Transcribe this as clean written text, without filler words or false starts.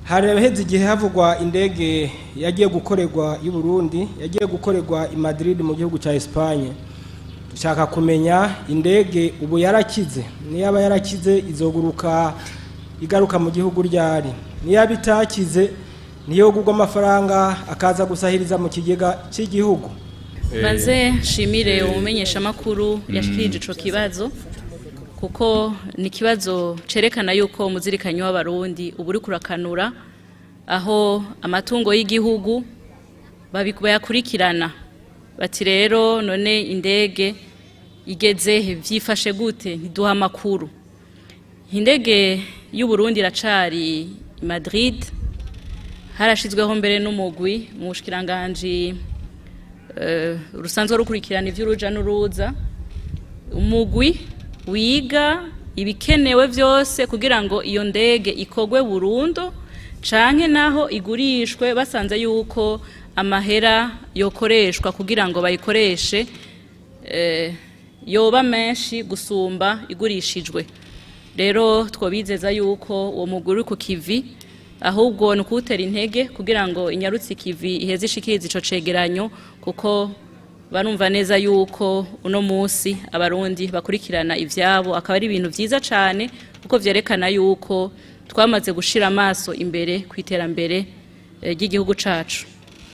hari abaheze igihe havugwa indege yagiye gukorerwa y'u Burundi yagiye gukorerwa i Madrid mu gihugu ca Espagne. Dushaka kumenya indege ubu yarakize, niyaba yarakize izoguruka igaruka mu gihugu ryari, niyaba itakize niyo gugwa amafaranga akaza gusahiriza mu kigega cy'igihugu. Maze shimire umumenyesha makuru yashikirije ico kibazo kuko ni kibazo cerekana yuko umuzirikanyi w'abarundi uburi kurakanura aho amatungo y'igihugu bayakurikirana bati rero none indege igeze vyifashe gute ntiduha amakuru. Indege y'u Burundi iracari i Madrid, harashizweho mbere n'umugwi mu bushikiranganje rusanzwe rukurikirana ivy'uruja n'uruza, umugwi wiga ibikenewe vyose kugira ngo iyo ndege ikogwe burundu canke naho igurishwe basanze yuko amahera yokoreshwa kugira ngo bayikoreshe yoba menshi gusumba igurishijwe. Rero twobizeza yuko uwo mugwi uri ku kivi, ahubwo nukutera intege kugira ngo inyarutsi kivi iheze ishikiriza ico cegeranyo kuko barumva neza yuko uno musi abarundi bakurikirana ivyabo akaba ari ibintu vyiza cane kuko vyerekana yuko twamaze gushira amaso imbere kwiterambere ry'igihugu cacu.